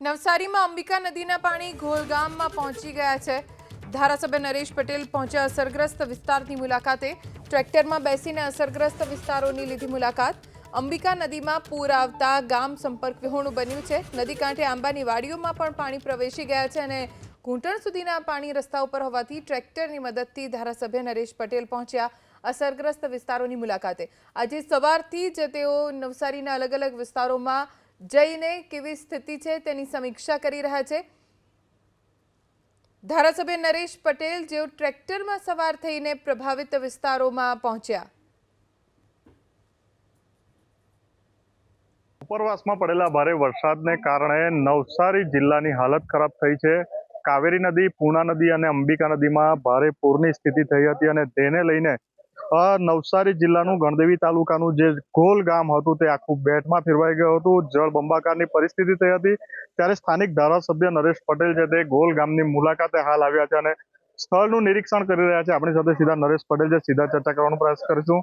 નવસારીમાં અંબિકા નદીના પાણી ઘોલગામમાં પહોંચી ગયા છે। ધારાસભ્ય નરેશ પટેલ પહોંચ્યા અસરગ્રસ્ત વિસ્તારની મુલાકાતે। ટ્રેક્ટરમાં બેસીને અસરગ્રસ્ત વિસ્તારોની લીધી મુલાકાત। અંબિકા નદીમાં પૂર આવતા ગામ સંપર્ક વિહોણું બન્યું છે। નદી કાંઠે આંબાની વાડીઓમાં પણ પાણી પ્રવેશી ગયા છે અને ઘૂંટણ સુધીના પાણી રસ્તા ઉપર હોવાથી ટ્રેક્ટરની મદદથી ધારાસભ્ય નરેશ પટેલ પહોંચ્યા અસરગ્રસ્ત વિસ્તારોની મુલાકાતે। આજે સવારથી જ તેઓ નવસારીના અલગ અલગ વિસ્તારોમાં જઈને કેવી સ્થિતિ છે તેની સમીક્ષા કરી રહ્યા છે। ધારાસભ્ય નરેશ પટેલ જેઓ ટ્રેક્ટરમાં સવાર થઈને પ્રભાવિત વિસ્તારોમાં પહોંચ્યા। ઉપરવાસમાં પડેલા ભારે વરસાદને કારણે નવસારી જિલ્લાની હાલત ખરાબ થઈ છે। કાવેરી નદી, પૂર્ણા નદી અને અંબિકા નદીમાં ભારે પૂરની સ્થિતિ થઈ હતી અને તેને લઈને નવસારી જિલ્લાનું ગણદેવી તાલુકાનું જે ગોલ ગામ હતું તે આખું બેટમાં ફેરવાઈ ગયું હતું। જળબંબાકારની પરિસ્થિતિ થઈ હતી। ત્યારે સ્થાનિક ધારાસભ્ય નરેશ પટેલ છે તે ગોલ ગામની મુલાકાતે હાલ આવ્યા છે અને સ્થળનું નિરીક્ષણ કરી રહ્યા છે। આપણી સાથે સીધા નરેશ પટેલ છે, સીધા ચર્ચા કરવાનો પ્રયાસ કરીશું।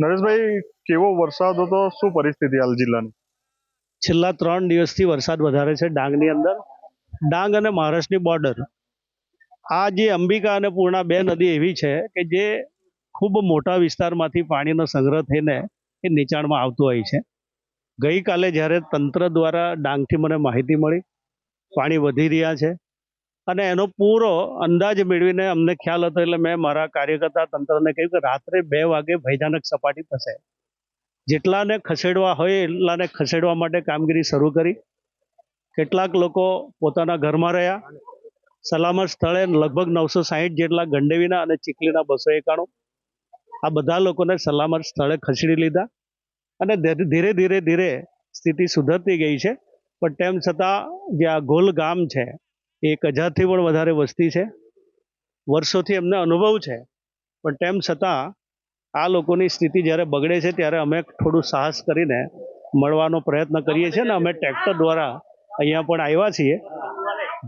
નરેશભાઈ, કેવો વરસાદ હતો, શું પરિસ્થિતિ હાલ જિલ્લાની? છેલ્લા 3 દિવસથી વરસાદ વધારે છે ડાંગની અંદર। ડાંગ અને મહારાષ્ટ્રની બોર્ડર, આ જે અંબિકા અને પૂર્ણા બે નદી એવી છે કે જે ખૂબ મોટા વિસ્તારમાંથી પાણીનો સંગ્રહ થઈને એ નીચાણમાં આવતું હોય છે। ગઈકાલે જ્યારે તંત્ર દ્વારા ડાંગથી મને માહિતી મળી પાણી વધી રહ્યા છે અને એનો પૂરો અંદાજ મેળવીને અમને ખ્યાલ હતો, એટલે મેં મારા કાર્યકર્તા તંત્રને કહ્યું કે રાત્રે 2 વાગે ભયજનક સપાટી થશે, જેટલાને ખસેડવા હોય એટલાને ખસેડવા માટે કામગીરી શરૂ કરી। કેટલાક લોકો પોતાના ઘરમાં રહ્યા। સલામત સ્થળે લગભગ 960 જેટલા ગંડેવીના અને ચીખલીના 291 આ બધા લોકોને સલામત સ્થળે ખસેડી લીધા અને ધીરે ધીરે સ્થિતિ સુધરતી ગઈ છે। પણ તેમ છતાં જે આ ગોલ ગામ છે એ 1000થી પણ વધારે વસ્તી છે। વર્ષોથી અમને અનુભવ છે, પણ તેમ છતાં આ લોકોની સ્થિતિ જ્યારે બગડે છે ત્યારે અમે થોડું સાહસ કરીને મળવાનો પ્રયત્ન કરીએ છીએ અને અમે ટ્રેક્ટર દ્વારા અહીંયા પણ આવ્યા છીએ।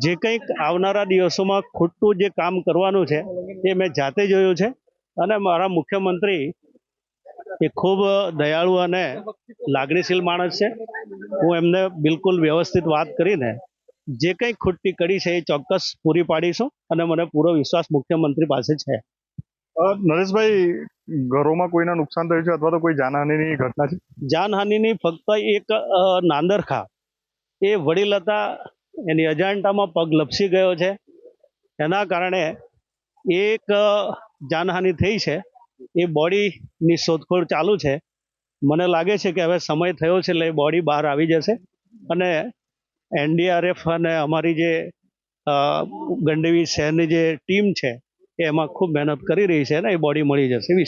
જે કંઈક આવનારા દિવસોમાં ખોટું જે કામ કરવાનું છે એ મેં જાતે જોયું છે અને મારા મુખ્યમંત્રી એ ખૂબ દયાળુ અને લાગણીશીલ માણસ છે। હું એમને બિલકુલ વ્યવસ્થિત વાત કરીને જે કંઈ ખૂટતી કડી છે એ ચોક્કસ પૂરી પાડીશું અને મને પૂરો વિશ્વાસ મુખ્યમંત્રી પાસે છે। નરેશભાઈ, ઘરોમાં કોઈના નુકસાન થયું છે અથવા તો કોઈ જાનહાનિની ઘટના છે? જાનહાનિની ફક્ત એક નાંદરખા એ વડીલ હતા, એની અજાણતામાં પગ લપસી ગયો છે, એના કારણે એક જાનહાનિ થઈ છે। એ બોડીની શોધખોળ ચાલુ છે। મને લાગે છે કે હવે સમય થયો છે એટલે એ બોડી બહાર આવી જશે અને NDRF અને અમારી જે ગંડેવી શહેરની જે ટીમ છે એ એમાં ખૂબ મહેનત કરી રહી છે અને એ બોડી મળી જશે।